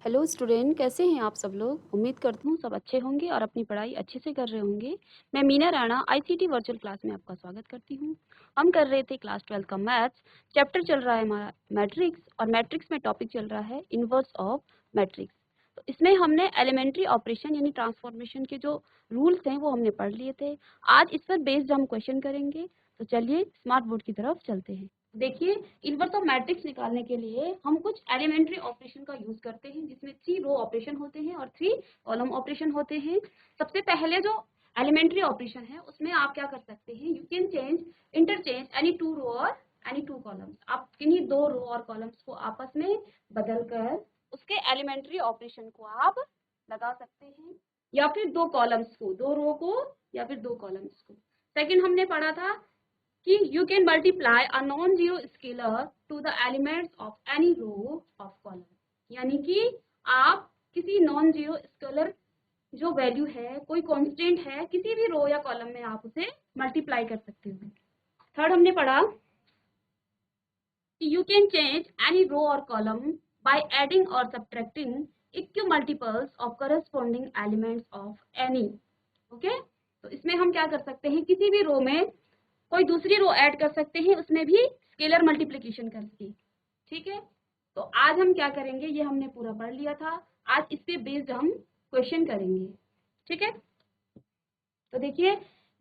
Hello student, कैसे हैं आप सब लोग? उम्मीद करती हूँ सब अच्छे होंगे और अपनी पढ़ाई अच्छे से कर रहे होंगे। मैं Meena Rana ICT virtual class में आपका स्वागत करती हूँ। हम कर रहे थे क्लास 12 का मैथ्स। चैप्टर चल रहा है हमारा मैट्रिक्स और मैट्रिक्स में टॉपिक चल रहा है इनवर्स ऑफ मैट्रिक्स। तो इसमें हमने एलिमेंट्री ऑपरेशन यानी ट्रांसफॉर्मेशन के जो रूल्स हैं वो हमने पढ़ लिए थे। आज इस पर बेस्ड हम क्वेश्चन करेंगे। तो चलिए स्मार्ट बोर्ड की तरफ चलते हैं। देखिए, इनवर्स ऑफ मैट्रिक्स निकालने के लिए हम कुछ एलिमेंट्री ऑपरेशन का यूज करते हैं जिसमें 3 रो ऑपरेशन होते हैं और 3 कॉलम ऑपरेशन होते हैं। सबसे पहले जो एलिमेंट्री ऑपरेशन है उसमें आप क्या कर सकते हैं, you can change interchange any two row और एनी टू कॉलम्स। आप किन्हीं दो रो और कॉलम्स को आपस में बदलकर उसके एलिमेंट्री ऑपरेशन को आप लगा सकते हैं, या फिर दो कॉलम्स को, दो रो को या फिर दो कॉलम्स को। सेकंड हमने पढ़ा था कि you can multiply a non-zero scalar to the elements of any row of column, यानी कि आप किसी नॉन जीरो स्केलर जो वैल्यू है, कोई कांस्टेंट है, किसी भी रो या कॉलम में आप उसे मल्टीप्लाई कर सकते हो। थर्ड हमने पढ़ा कि you can change any row or column by adding or subtracting equimultiples of corresponding elements of any। Okay, तो इसमें हम क्या कर सकते हैं, किसी भी रो में कोई दूसरी रो ऐड कर सकते हैं, उसमें भी स्केलर मल्टीप्लिकेशन करके। ठीक है, तो आज हम क्या करेंगे, ये हमने पूरा पढ़ लिया था। आज इस पे बेस्ड हम क्वेश्चन करेंगे। ठीक है, तो देखिए,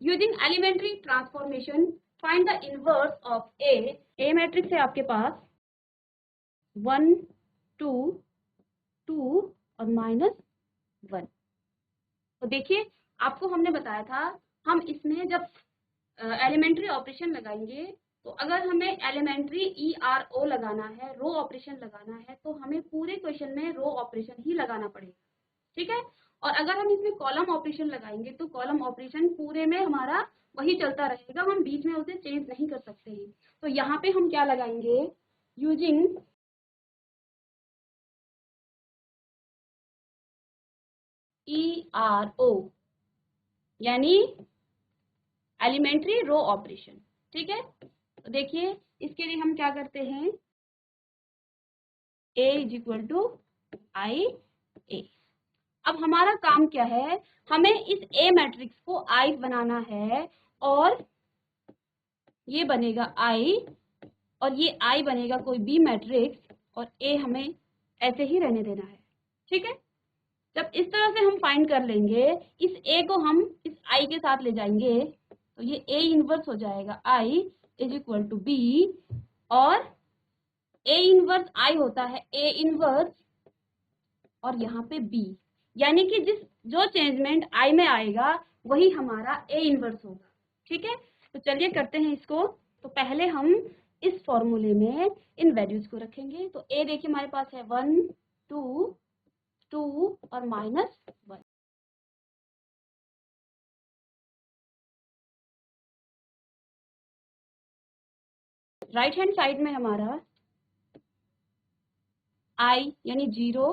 using elementary transformation find the inverse of a matrix है आपके पास 1 2 2 और -1। तो देखिए, आपको हमने बताया था हम इसमें जब एलिमेंट्री ऑपरेशन लगाएंगे तो अगर हमें एलिमेंट्री ई आर ओ लगाना है, रो ऑपरेशन लगाना है, तो हमें पूरे क्वेश्चन में रो ऑपरेशन ही लगाना पड़ेगा। ठीक है, और अगर हम इसमें कॉलम ऑपरेशन लगाएंगे तो कॉलम ऑपरेशन पूरे में हमारा वही चलता रहेगा, हम बीच में उसे चेंज नहीं कर सकते हैं। तो यहाँ पे हम क्या लगाएंगे, यूजिंग ई आर ओ यानी एलिमेंट्री रो ऑपरेशन। ठीक है, तो देखिए, इसके लिए हम क्या करते हैं, a इज इक्वल टू आई ए। अब हमारा काम क्या है, हमें इस ए मैट्रिक्स को आई बनाना है और ये बनेगा आई और ये आई बनेगा कोई बी मैट्रिक्स और ए हमें ऐसे ही रहने देना है। ठीक है, जब इस तरह से हम फाइंड कर लेंगे, इस ए को हम इस आई के साथ ले जाएंगे तो ये ए इनवर्स हो जाएगा आई इज इक्वल टू बी, और ए इनवर्स आई होता है ए इनवर्स और यहाँ पे बी, यानी कि जो चेंजमेंट आई में आएगा वही हमारा ए इनवर्स होगा। ठीक है, तो चलिए करते हैं इसको। तो पहले हम इस फॉर्मूले में इन वैल्यूज को रखेंगे। तो ए देखिए हमारे पास है 1 2 2 और -1। राइट हैंड साइड में हमारा आई यानी 0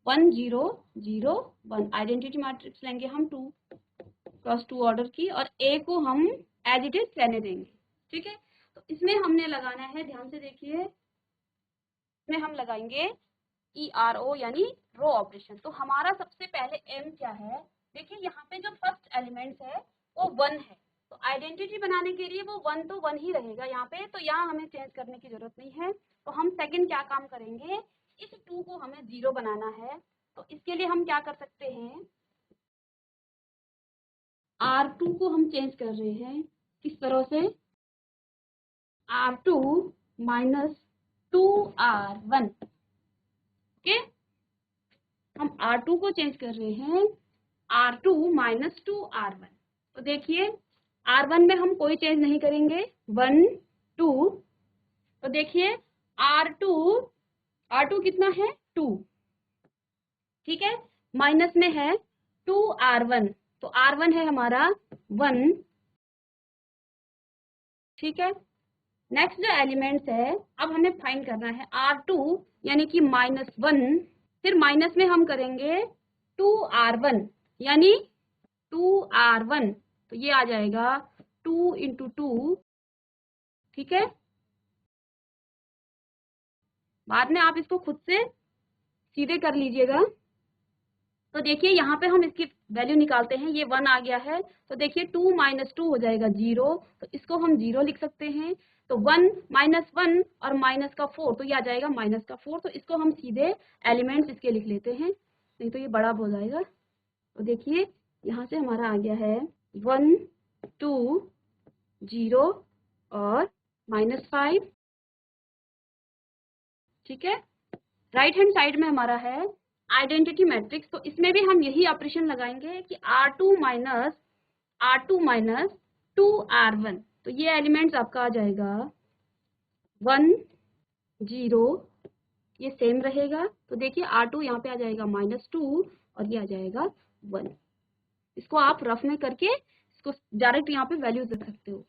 1 0 0 1 आइडेंटिटी मैट्रिक्स लेंगे हम 2 क्रॉस 2 ऑर्डर की, और ए को हम एज इट इज रहने देंगे। ठीक है, तो इसमें हमने लगाना है, ध्यान से देखिए, इसमें हम लगाएंगे ई आर ओ यानी रो ऑपरेशन। तो हमारा सबसे पहले एम क्या है, देखिए यहाँ पे जो फर्स्ट एलिमेंट है वो 1 है, तो आइडेंटिटी बनाने के लिए वो 1 तो 1 ही रहेगा यहाँ पे, तो यहाँ हमें चेंज करने की जरूरत नहीं है। तो हम सेकंड क्या काम करेंगे, इस 2 को हमें 0 बनाना है। तो इसके लिए हम क्या कर सकते हैं, R2 को हम चेंज कर रहे हैं, किस तरह से, R2 माइनस 2R1। ओके, हम R2 को चेंज कर रहे हैं R2 माइनस 2R1। तो देखिए, R1 में हम कोई चेंज नहीं करेंगे, 1 2। तो देखिए R2 कितना है 2, ठीक है, माइनस में है 2R1, तो R1 है हमारा 1। ठीक है, नेक्स्ट जो एलिमेंट्स है, अब हमें फाइंड करना है R2 यानी कि -1, फिर माइनस में हम करेंगे 2R1 यानी 2R1, तो ये आ जाएगा 2 इंटू 2। ठीक है, बाद में आप इसको खुद से सीधे कर लीजिएगा। तो देखिए यहाँ पे हम इसकी वैल्यू निकालते हैं, ये 1 आ गया है, तो देखिए 2 माइनस 2 हो जाएगा 0, तो इसको हम 0 लिख सकते हैं। तो 1 माइनस 1 और माइनस का 4, तो ये आ जाएगा माइनस का 4, तो इसको हम सीधे एलिमेंट्स इसके लिख लेते हैं, नहीं तो ये बड़ा हो जाएगा। तो देखिए यहाँ से हमारा आ गया है 1 2 0 और -5, ठीक है। राइट हैंड साइड में हमारा है आइडेंटिटी मैट्रिक्स, तो इसमें भी हम यही ऑपरेशन लगाएंगे कि R2 माइनस 2R1, तो ये एलिमेंट्स आपका आ जाएगा 1 0, ये सेम रहेगा। तो देखिए R2 यहाँ पे आ जाएगा -2 और ये आ जाएगा 1। इसको आप रफ में करके इसको डायरेक्ट यहाँ पे वैल्यूज रख सकते हो,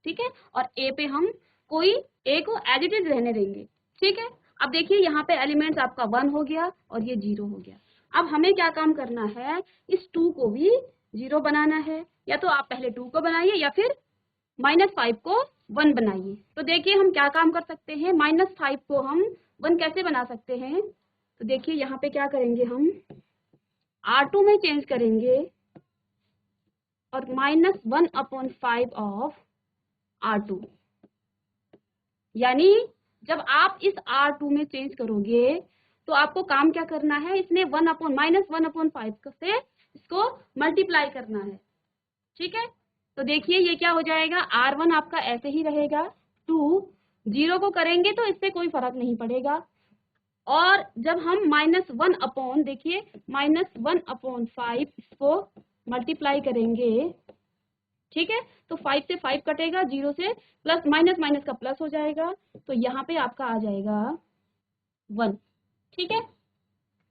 ठीक है। और ए पे हम कोई ए को एज इट इज रहने देंगे, ठीक है। अब देखिए यहाँ पे एलिमेंट्स आपका 1 हो गया और ये 0 हो गया। अब हमें क्या काम करना है, इस 2 को भी 0 बनाना है, या तो आप पहले 2 को बनाइए या फिर -5 को 1 बनाइए। तो देखिए हम क्या काम कर सकते हैं, -5 को हम 1 कैसे बना सकते हैं। तो देखिए यहाँ पे क्या करेंगे, हम R2 में चेंज करेंगे और -1/5 ऑफ R2, यानी जब आप इस R2 में चेंज करोगे तो आपको काम क्या करना है, इसमें -1/5 से इसको मल्टीप्लाई करना है, ठीक है। तो देखिए ये क्या हो जाएगा, R1 आपका ऐसे ही रहेगा, 2 0 को करेंगे तो इससे कोई फर्क नहीं पड़ेगा। और जब हम -1 देखिए -1/5 इसको मल्टीप्लाई करेंगे, ठीक है, तो 5 से 5 कटेगा, 0 से प्लस माइनस माइनस का प्लस हो जाएगा, तो यहाँ पे आपका आ जाएगा 1, ठीक है।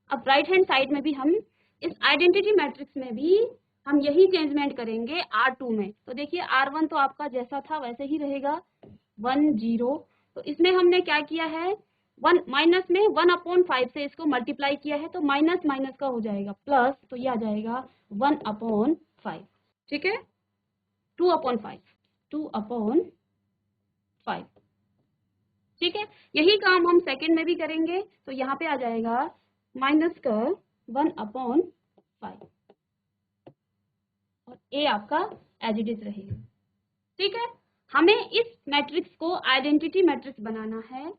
अब राइट हैंड साइड में भी हम इस आइडेंटिटी मैट्रिक्स में भी हम यही चेंजमेंट करेंगे R2 में। तो देखिए R1 तो आपका जैसा था वैसे ही रहेगा 1 0, तो इसमें हमने क्या किया है, 1 माइनस में 1/5 से इसको मल्टीप्लाई किया है, तो माइनस माइनस का हो जाएगा प्लस, तो ये आ जाएगा 1/5, ठीक है, 2/5, 2/5, ठीक है। यही काम हम सेकंड में भी करेंगे, तो यहाँ पे आ जाएगा माइनस का 1/5 और ए आपका एज इट इज रहेगा, ठीक है। हमें इस मैट्रिक्स को आइडेंटिटी मैट्रिक्स बनाना है।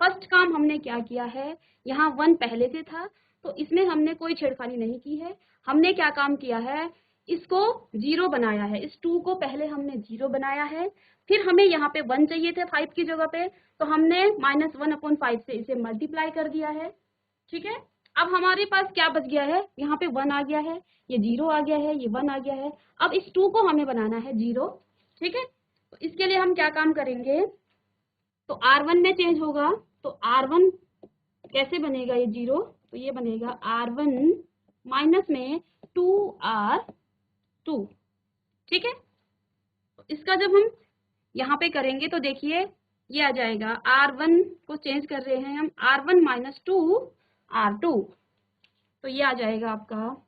फर्स्ट काम हमने क्या किया है, यहाँ 1 पहले से था तो इसमें हमने कोई छेड़खानी नहीं की है। हमने क्या काम किया है, इसको 0 बनाया है, इस 2 को पहले हमने 0 बनाया है, फिर हमें यहाँ पे 1 चाहिए थे 5 की जगह पे, तो हमने -1/5 से इसे मल्टीप्लाई कर दिया है, ठीक है। अब हमारे पास क्या बच गया है, यहाँ पे 1 आ गया है, ये 0 आ गया है, ये 1 आ गया है। अब इस 2 को हमें बनाना है 0, ठीक है। तो इसके लिए हम क्या काम करेंगे, तो R1 में चेंज होगा, तो R1 कैसे बनेगा, ये 0, तो ये बनेगा R1 माइनस में 2R2, ठीक है। तो इसका जब हम यहाँ पे करेंगे तो देखिए ये आ जाएगा, R1 को चेंज कर रहे हैं हम, R1 माइनस 2R2, तो ये आ जाएगा आपका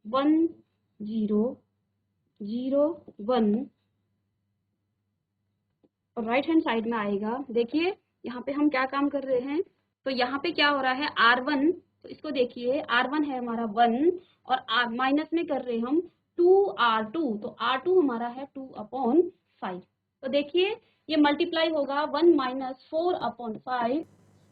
1 0 0 1, और राइट हैंड साइड में आएगा। देखिए यहाँ पे हम क्या काम कर रहे हैं, तो यहाँ पे क्या हो रहा है R1, तो इसको देखिए R1 है हमारा 1 और माइनस में कर रहे हैं हम 2R2, तो R2 हमारा है 2/5। तो देखिए ये मल्टीप्लाई होगा 1 माइनस 4/5,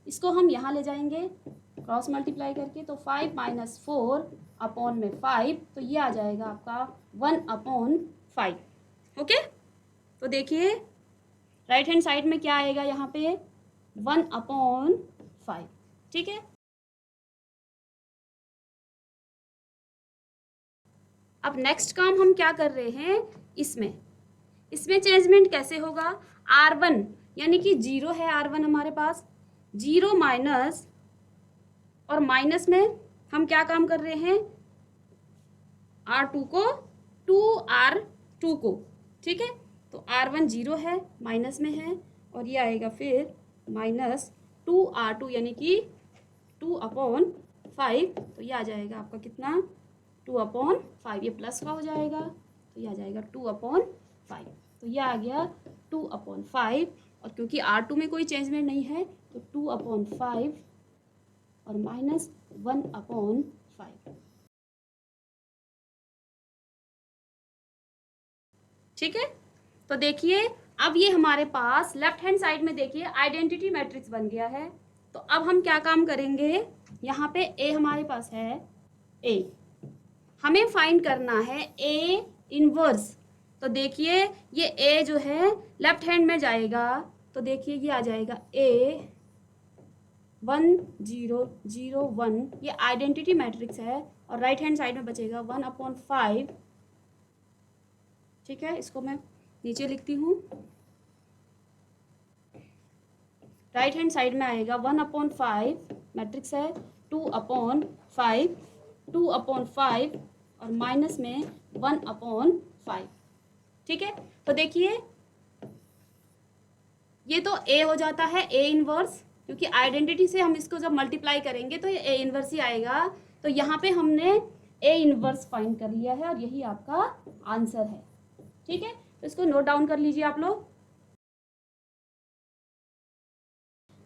इसको हम यहाँ ले जाएंगे क्रॉस मल्टीप्लाई करके, तो 5 माइनस 4/5, तो ये आ जाएगा आपका 1/5, ओके। तो देखिए राइट हैंड साइड में क्या आएगा, यहाँ पे 1/5, ठीक है। अब नेक्स्ट काम हम क्या कर रहे हैं, इसमें चेंजमेंट कैसे होगा, R1 यानी कि 0 है, R1 हमारे पास 0 माइनस, और माइनस में हम क्या काम कर रहे हैं, R2 को 2R2 को, ठीक है। तो R1 0 है, माइनस में है, और ये आएगा फिर -2R2 यानी कि 2/5, तो ये आ जाएगा आपका कितना 2/5, ये प्लस का हो जाएगा, तो ये आ जाएगा 2/5, तो ये आ गया 2/5, और क्योंकि R2 में कोई चेंजमेंट नहीं है तो 2/5 और -1/5। ठीक है, तो देखिए अब ये हमारे पास लेफ्ट हैंड साइड में देखिए आइडेंटिटी मैट्रिक्स बन गया है। तो अब हम क्या काम करेंगे, यहाँ पे ए हमारे पास है, ए हमें फाइंड करना है ए इनवर्स। तो देखिए ये ए जो है लेफ्ट हैंड में जाएगा, तो देखिए ये आ जाएगा ए 1 0 0 1, ये आइडेंटिटी मैट्रिक्स है, और राइट हैंड साइड में बचेगा 1/5। ठीक है, इसको मैं नीचे लिखती हूँ। राइट हैंड साइड में आएगा 1/5, मैट्रिक्स है 2/5, 2/5 और माइनस में 1/5। ठीक है, तो देखिए ये तो ए हो जाता है ए इनवर्स, क्योंकि आइडेंटिटी से हम इसको जब मल्टीप्लाई करेंगे तो ये ए इनवर्स ही आएगा। तो यहाँ पे हमने ए इनवर्स फाइंड कर लिया है और यही आपका आंसर है। ठीक है, तो इसको नोट डाउन कर लीजिए आप लोग।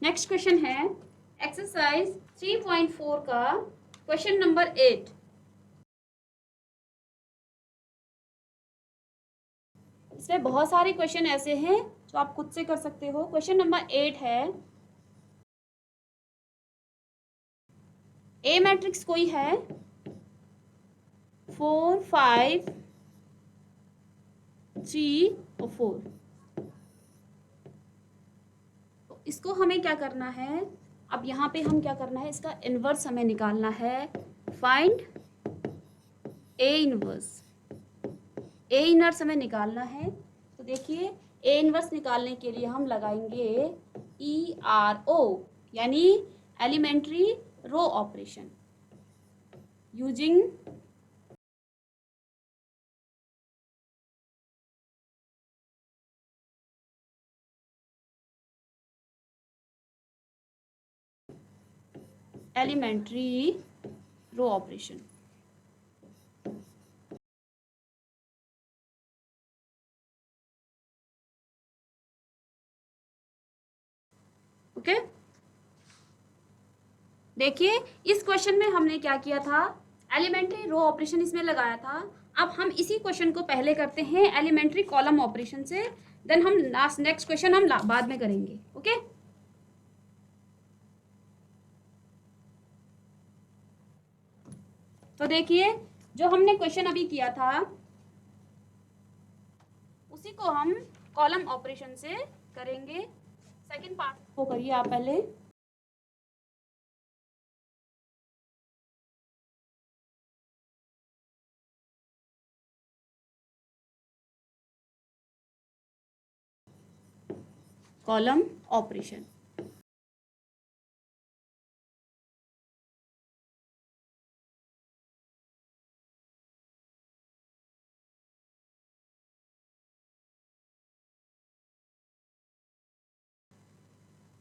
नेक्स्ट क्वेश्चन है एक्सरसाइज 3.4 का क्वेश्चन नंबर 8। इसमें बहुत सारे क्वेश्चन ऐसे हैं जो आप खुद से कर सकते हो। क्वेश्चन नंबर 8 है, ए मैट्रिक्स कोई है 4 5 3 और 4। तो इसको हमें क्या करना है, अब यहाँ पे हम क्या करना है, इसका इनवर्स हमें निकालना है। Find A inverse, A inverse हमें निकालना है। तो देखिए ए इनवर्स निकालने के लिए हम लगाएंगे ERO यानी elementary row operation using elementary row operation. Okay, देखिए इस क्वेश्चन में हमने क्या किया था, एलिमेंट्री रो ऑपरेशन इसमें लगाया था। अब हम इसी क्वेश्चन को पहले करते हैं एलिमेंट्री कॉलम ऑपरेशन से, देन हम नेक्स्ट क्वेश्चन हम बाद में करेंगे। ओके, तो देखिए जो हमने क्वेश्चन अभी किया था उसी को हम कॉलम ऑपरेशन से करेंगे। सेकंड पार्ट को करिए आप पहले। कॉलम ऑपरेशन,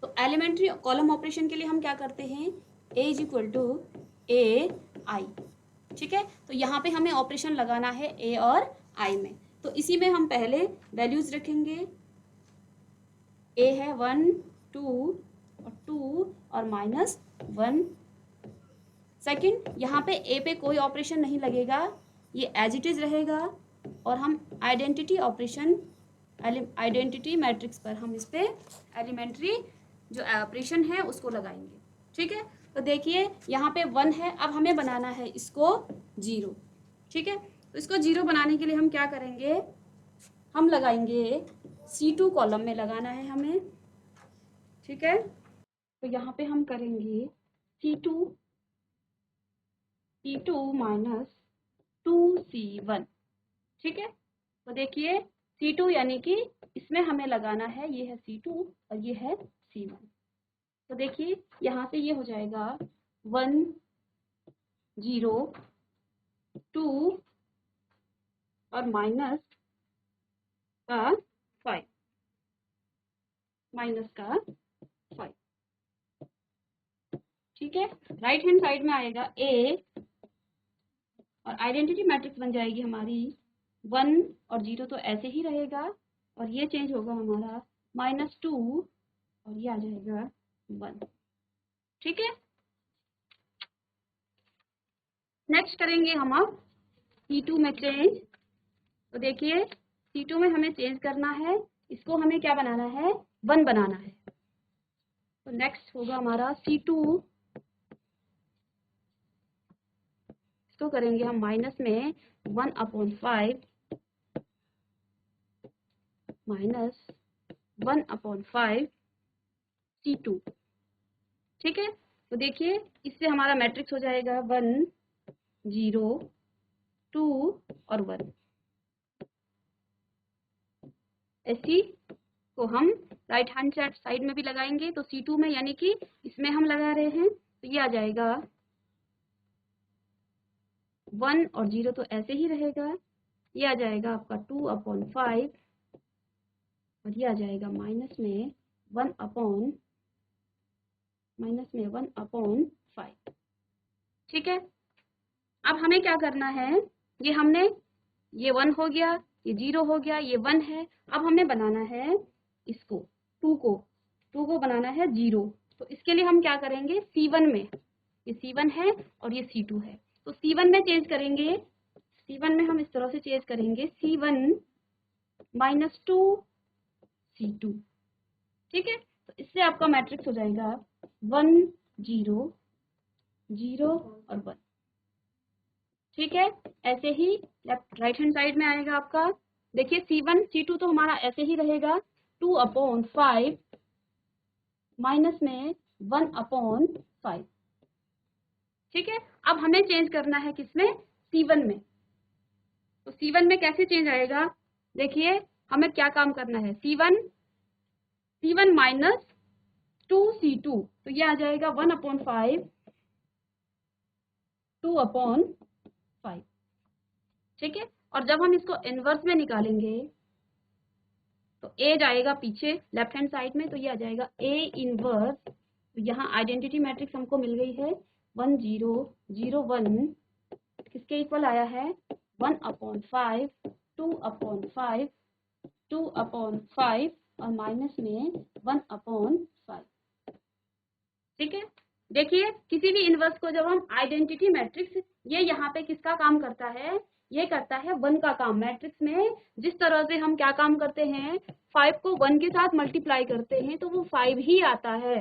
तो एलिमेंट्री कॉलम ऑपरेशन के लिए हम क्या करते हैं, A इज इक्वल टू ए आई। ठीक है, तो यहाँ पे हमें ऑपरेशन लगाना है A और I में। तो इसी में हम पहले वैल्यूज रखेंगे। A है 1 2 और 2 और -1। सेकंड, यहाँ पे A पे कोई ऑपरेशन नहीं लगेगा, ये एज इट इज रहेगा, और हम आइडेंटिटी ऑपरेशन आइडेंटिटी मैट्रिक्स पर हम इस पे एलिमेंट्री जो ऑपरेशन है उसको लगाएंगे। ठीक है, तो देखिए यहाँ पे 1 है, अब हमें बनाना है इसको 0। ठीक है, तो इसको 0 बनाने के लिए हम क्या करेंगे, हम लगाएंगे C2 कॉलम में लगाना है हमें। ठीक है, तो यहाँ पे हम करेंगे C2 माइनस 2C1। ठीक है, तो देखिए C2 यानी कि इसमें हमें लगाना है, ये है C2 और ये है C1। तो देखिए यहाँ से ये हो जाएगा 1 0 2 और माइनस का 5, माइनस का 5। ठीक है, राइट हैंड साइड में आएगा A और आइडेंटिटी मैट्रिक्स बन जाएगी हमारी 1 और 0 तो ऐसे ही रहेगा, और ये चेंज होगा हमारा -2 और ये आ जाएगा 1। ठीक है, नेक्स्ट करेंगे हम अब C2 में चेंज। तो देखिए C2 में हमें चेंज करना है, इसको हमें क्या बनाना है, 1 बनाना है। तो नेक्स्ट होगा हमारा C2, इसको करेंगे हम माइनस में 1/5 माइनस 1/5 C2। ठीक है, तो देखिए इससे हमारा मैट्रिक्स हो जाएगा 1 0 2 और 1। ऐसी को हम राइट हैंड साइड में भी लगाएंगे, तो C2 में यानी कि इसमें हम लगा रहे हैं, तो ये आ जाएगा 1 और 0 तो ऐसे ही रहेगा, ये आ जाएगा आपका 2/5 और ये आ जाएगा माइनस में 1/5। ठीक है, अब हमें क्या करना है, ये हमने ये 1 हो गया, ये 0 हो गया, ये 1 है। अब हमें बनाना है इसको 2 को बनाना है 0। तो इसके लिए हम क्या करेंगे, C1 में, ये C1 है और ये C2 है, तो C1 में चेंज करेंगे। C1 में हम इस तरह से चेंज करेंगे C1 माइनस 2 C2। ठीक है, तो इससे आपका मैट्रिक्स हो जाएगा 1 0 0 और 1। ठीक है, ऐसे ही लेफ्ट राइट हैंड साइड में आएगा आपका। देखिए C1 C2 तो हमारा ऐसे ही रहेगा 2/5 माइनस में 1/5। ठीक है, अब हमें चेंज करना है किसमें, C1 में। तो C1 में कैसे चेंज आएगा, देखिए हमें क्या काम करना है, C1 माइनस 2 C2, तो ये आ जाएगा 1/5 2/5। ठीक है, और जब हम इसको इनवर्स में निकालेंगे तो A जाएगा पीछे लेफ्ट हैंड साइड में, तो ये आ जाएगा A इनवर्स। तो यहाँ आइडेंटिटी मैट्रिक्स हमको मिल गई है 1 0 0 1, किसके इक्वल आया है, 1/5 2/5 2/5 और माइनस में 1/5। ठीक है, देखिए किसी भी इनवर्स को जब हम आइडेंटिटी मैट्रिक्स, ये यहाँ पे किसका काम करता है, ये करता है 1 का काम। मैट्रिक्स में जिस तरह से हम क्या काम करते हैं, 5 को 1 के साथ मल्टीप्लाई करते हैं तो वो 5 ही आता है।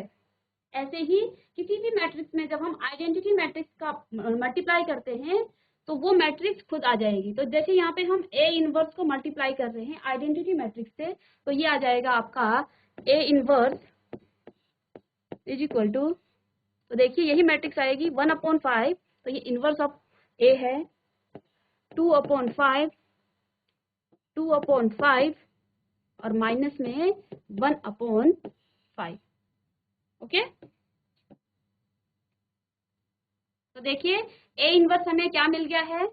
ऐसे ही किसी भी मैट्रिक्स में जब हम आइडेंटिटी मैट्रिक्स का मल्टीप्लाई करते हैं तो वो मैट्रिक्स खुद आ जाएगी। तो जैसे यहाँ पे हम A इनवर्स को मल्टीप्लाई कर रहे हैं आइडेंटिटी मैट्रिक्स से, तो ये आ जाएगा आपका A inverse is equal to, तो देखिए यही मैट्रिक्स आएगी 1/5, तो ये इनवर्स ऑफ A है 2/5 2/5 और माइनस में 1/5। ओके, तो देखिए A इनवर्स हमें क्या मिल गया है,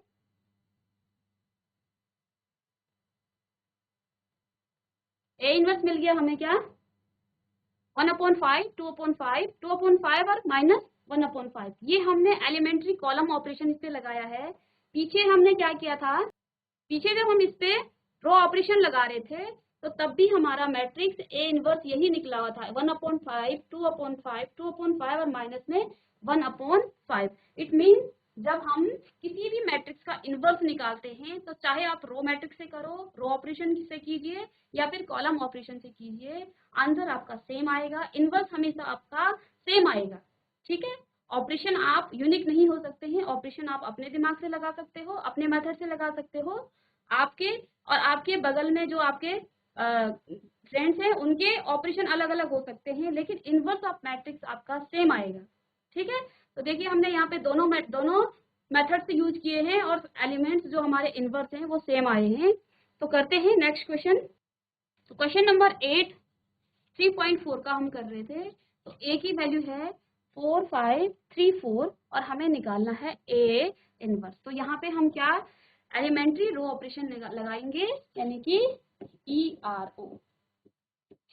A इनवर्स मिल गया हमें क्या, 1/5 2/5 2/5 और माइनस 1/5। ये हमने एलिमेंट्री कॉलम ऑपरेशन इस पे लगाया है। पीछे हमने क्या किया था, पीछे जब हम इस पे रो ऑपरेशन लगा रहे थे तो तब भी हमारा मैट्रिक्स A इनवर्स यही निकला हुआ था 1/5 2/5 2/5 और माइनस में 1/5। इट मीन जब हम किसी भी मैट्रिक्स का इनवर्स निकालते हैं तो चाहे आप रो मैट्रिक्स से करो, रो ऑपरेशन से कीजिए या फिर कॉलम ऑपरेशन से कीजिए, आंसर आपका सेम आएगा, इनवर्स हमेशा आपका सेम आएगा। ठीक है, ऑपरेशन आप यूनिक नहीं हो सकते हैं, ऑपरेशन आप अपने दिमाग से लगा सकते हो, अपने मेथड से लगा सकते हो, आपके और आपके बगल में जो आपके फ्रेंड्स हैं उनके ऑपरेशन अलग अलग हो सकते हैं, लेकिन इनवर्स ऑफ मैट्रिक्स आपका सेम आएगा। ठीक है, तो देखिए हमने यहाँ पे दोनों मेथड से यूज किए हैं और एलिमेंट्स जो हमारे इनवर्स हैं वो सेम आए हैं। तो करते हैं नेक्स्ट क्वेश्चन। तो क्वेश्चन नंबर 8 3.4 का हम कर रहे थे। तो A की वैल्यू है 4 5 3 4 और हमें निकालना है A इनवर्स। तो यहाँ पे हम क्या एलिमेंट्री रो ऑपरेशन लगाएंगे, यानी कि ERO।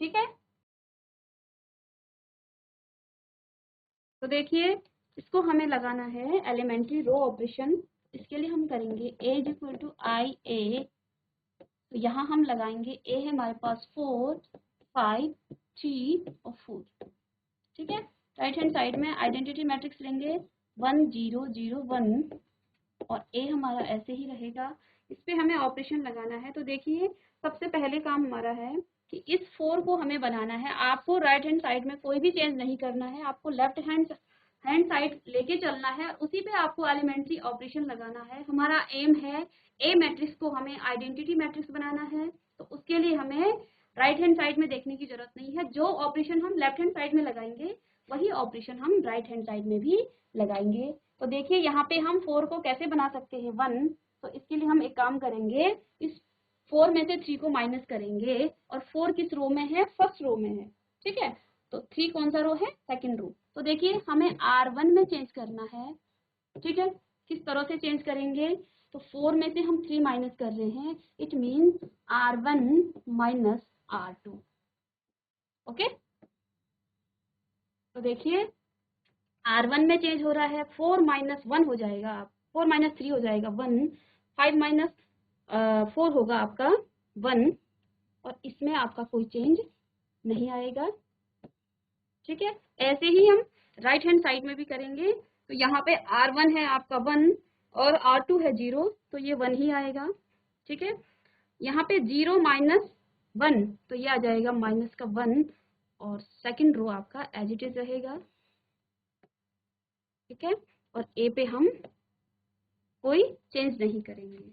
ठीक है, तो देखिए इसको हमें लगाना है एलिमेंट्री रो ऑपरेशन। इसके लिए हम करेंगे A is equal to IA। तो यहाँ हम लगाएंगे A है हमारे पास 4 5 3 और 4। ठीक है, राइट हैंड साइड में आइडेंटिटी मैट्रिक्स लेंगे 1 0 0 1 और ए हमारा ऐसे ही रहेगा। इस पे हमें ऑपरेशन लगाना है। तो देखिए सबसे पहले काम हमारा है कि इस 4 को हमें बनाना है। आपको राइट हैंड साइड में कोई भी चेंज नहीं करना है, आपको लेफ्ट हैंड हैंड साइड लेके चलना है, उसी पे आपको एलिमेंट्री ऑपरेशन लगाना है। हमारा एम है ए मैट्रिक्स को हमें आइडेंटिटी मैट्रिक्स बनाना है। तो उसके लिए हमें राइट हैंड साइड में देखने की जरूरत नहीं है। जो ऑपरेशन हम लेफ्ट हैंड साइड में लगाएंगे वही ऑपरेशन हम राइट हैंड साइड में भी लगाएंगे। तो देखिए यहाँ पे हम 4 को कैसे बना सकते हैं 1। तो इसके लिए हम एक काम करेंगे, इस 4 में से 3 को माइनस करेंगे। और 4 किस रो में है? फर्स्ट रो में है। ठीक है, तो 3 कौन सा रो है? Second row. तो देखिए हमें R1 में चेंज करना है। ठीक है, किस तरह से चेंज करेंगे? तो 4 में से हम 3 माइनस कर रहे हैं, it means R1 minus R2। Okay, तो देखिए R1 में चेंज हो रहा है, 4 माइनस 1 हो जाएगा, 4 माइनस 3 हो जाएगा 1, 5 माइनस 4 होगा आपका 1, और इसमें आपका कोई चेंज नहीं आएगा। ठीक है, ऐसे ही हम राइट हैंड साइड में भी करेंगे। तो यहाँ पे R1 है आपका 1 और R2 है 0, तो ये 1 ही आएगा। ठीक है, यहाँ पे 0 माइनस 1, तो ये आ जाएगा माइनस का 1, और सेकंड रो आपका एज इट इज रहेगा। ठीक है, और ए पे हम कोई चेंज नहीं करेंगे।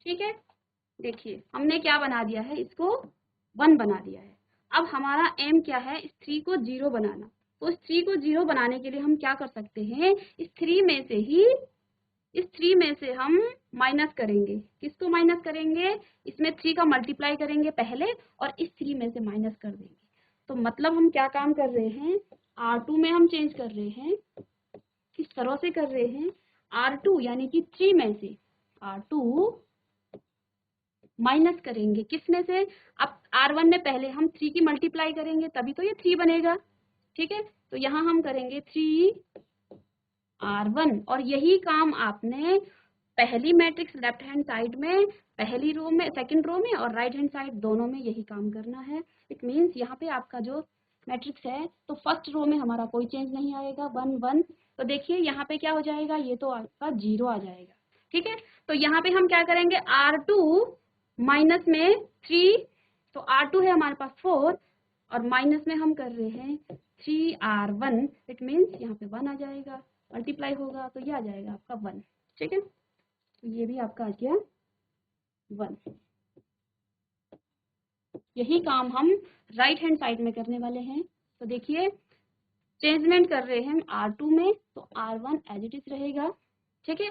ठीक है, देखिए हमने क्या बना दिया है, इसको 1 बना दिया है। अब हमारा एम क्या है? इस 3 को 0 बनाना। तो इस 3 को 0 बनाने के लिए हम क्या कर सकते हैं, इस 3 में से ही इस 3 में से हम माइनस करेंगे। किसको माइनस करेंगे? इसमें 3 का मल्टीप्लाई करेंगे पहले, और इस 3 में से माइनस कर देंगे। तो मतलब हम क्या काम कर रहे हैं, R2 में हम चेंज कर रहे हैं। किस तरह से कर रहे हैं? R2 यानी कि 3 में से R2 माइनस करेंगे। किस में से? अब R1 में पहले हम 3 की मल्टीप्लाई करेंगे, तभी तो ये 3 बनेगा। ठीक है, तो यहाँ हम करेंगे 3R1, और यही काम आपने पहली मैट्रिक्स लेफ्ट हैंड साइड में, पहली रो में, सेकंड रो में, और राइट हैंड साइड दोनों में यही काम करना है। इट मीन्स यहाँ पे आपका जो मैट्रिक्स है, तो फर्स्ट रो में हमारा कोई चेंज नहीं आएगा, 1 1। तो देखिए यहाँ पे क्या हो जाएगा, ये तो आपका 0 आ जाएगा। ठीक है, तो यहाँ पे हम क्या करेंगे, R2 माइनस में 3, तो R2 है हमारे पास 4, और माइनस में हम कर रहे हैं 3R1, इट मीन्स यहाँ पे 1 आ जाएगा, मल्टीप्लाई होगा तो ये आ जाएगा आपका 1। ठीक है, तो ये भी आपका आ गया 1। यही काम हम राइट हैंड साइड में करने वाले हैं। तो देखिए चेंजमेंट कर रहे हैं हम R2 में, तो R1 एज इट इज रहेगा। ठीक है,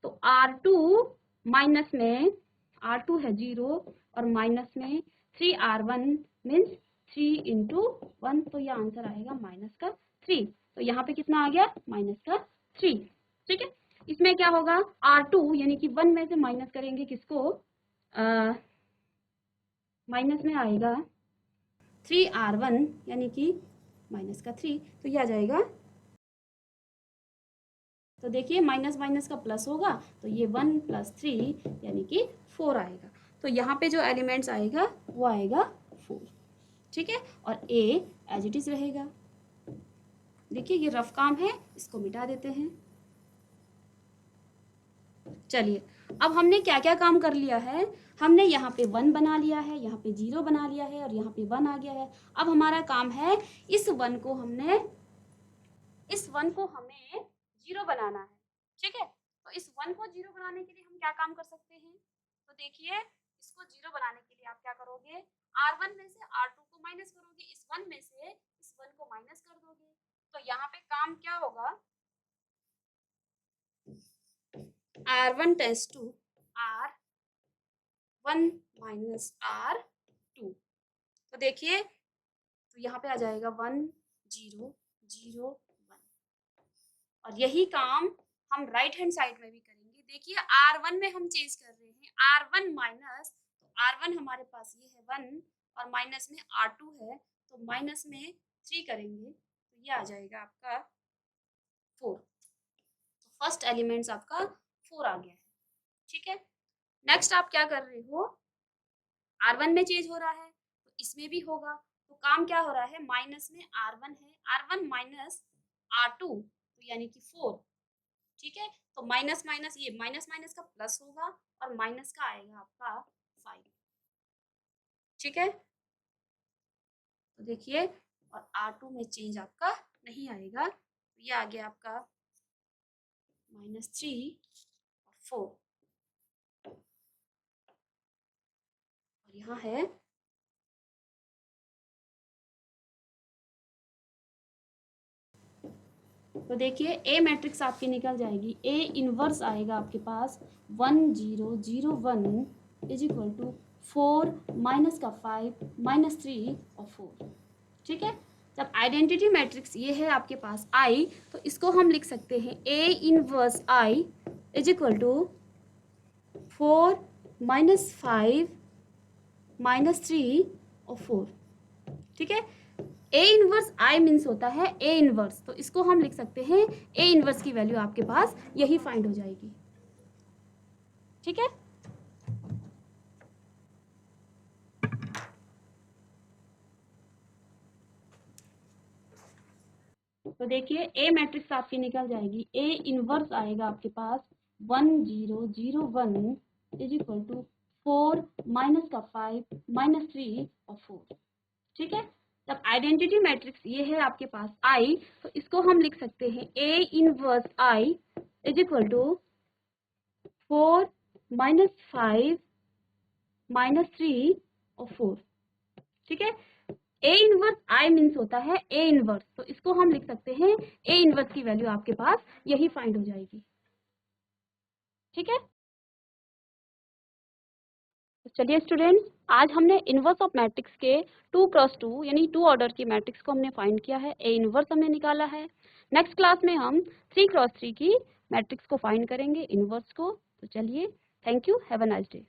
तो R2 माइनस में, R2 है 0, और माइनस में 3R1 मीन्स 3 इंटू 1, तो ये आंसर आएगा माइनस का 3। तो यहाँ पे कितना आ गया, माइनस का 3। ठीक है, इसमें क्या होगा, R2 यानी कि 1 में से माइनस करेंगे किसको, माइनस में आएगा 3R1 यानी कि माइनस का 3, तो ये आ जाएगा। तो देखिए माइनस माइनस का प्लस होगा, तो ये 1 + 3 यानी कि 4 आएगा। तो यहाँ पे जो एलिमेंट्स आएगा वो आएगा 4। ठीक है, और ए एज इट इज रहेगा। देखिए ये रफ काम है, इसको मिटा देते हैं। चलिए अब हमने क्या क्या काम कर लिया है, हमने यहाँ पे 1 बना लिया है, यहाँ पे 0 बना लिया है, और यहाँ पे 1 आ गया है। अब हमारा काम है इस 1 को हमें 0 बनाना है। ठीक है, तो इस 1 को 0 बनाने के लिए हम क्या काम कर सकते हैं, तो देखिए इसको 0 बनाने के लिए आप क्या करोगे, R1 में से R2 को माइनस करोगे, इस 1 में से इस 1 को माइनस कर दोगे। तो यहाँ पे काम क्या होगा, R1 tense to R1 minus R2। तो देखिए तो यहाँ पे आ जाएगा 1 0 0 1, और यही काम हम राइट हैंड साइड में भी करेंगे। देखिए R1 में हम चेंज कर रहे हैं, R1 माइनस, तो R1 हमारे पास ये है 1, और माइनस में R2 है, तो माइनस में 3 करेंगे, तो ये आ जाएगा आपका 4। तो फर्स्ट एलिमेंट्स आपका 4 आ गया है। ठीक है, नेक्स्ट आप क्या कर रहे हो, R1 में चेंज हो रहा है, तो इसमें भी होगा। तो काम क्या हो रहा है, माइनस में R1 है, R1 माइनस R2, तो यानी कि 4। ठीक है, तो माइनस माइनस ये माइनस माइनस का प्लस होगा और माइनस का आएगा आपका 5। ठीक है, तो देखिए और R2 में चेंज आपका नहीं आएगा, तो ये आ गया आपका -3 और 4 और यहाँ है तो देखिए ए मैट्रिक्स आपकी निकल जाएगी, ए इनवर्स आएगा आपके पास 1 0 0 1 इज इक्वल टू 4 माइनस का 5 -3 और 4। ठीक है, जब आइडेंटिटी मैट्रिक्स ये है आपके पास आई, तो इसको हम लिख सकते हैं A inverse I is equal to 4 -5 -3 और 4। ठीक है, ए इनवर्स आई मीन्स होता है ए इनवर्स, तो इसको हम लिख सकते हैं ए इनवर्स की वैल्यू आपके पास यही फाइंड हो जाएगी। ठीक है, तो देखिए ए मैट्रिक्स आपकी निकल जाएगी, ए इनवर्स आएगा आपके पास 1 0 0 1 इज इक्वल टू 4 माइनस का 5 -3 और 4। ठीक है, जब आइडेंटिटी मैट्रिक्स ये है आपके पास आई, तो इसको हम लिख सकते हैं A inverse I is equal to 4 -5 -3 और 4। ठीक है, ए इनवर्स आई मीन्स होता है ए इनवर्स, तो इसको हम लिख सकते हैं ए इनवर्स की वैल्यू आपके पास यही फाइंड हो जाएगी। ठीक है, तो चलिए स्टूडेंट्स, आज हमने इनवर्स ऑफ मैट्रिक्स के 2x2 यानी 2 ऑर्डर की मैट्रिक्स को हमने फाइंड किया है, ए इनवर्स हमने निकाला है। नेक्स्ट क्लास में हम 3x3 की मैट्रिक्स को फाइंड करेंगे, इनवर्स को। तो चलिए, thank you, have a nice day.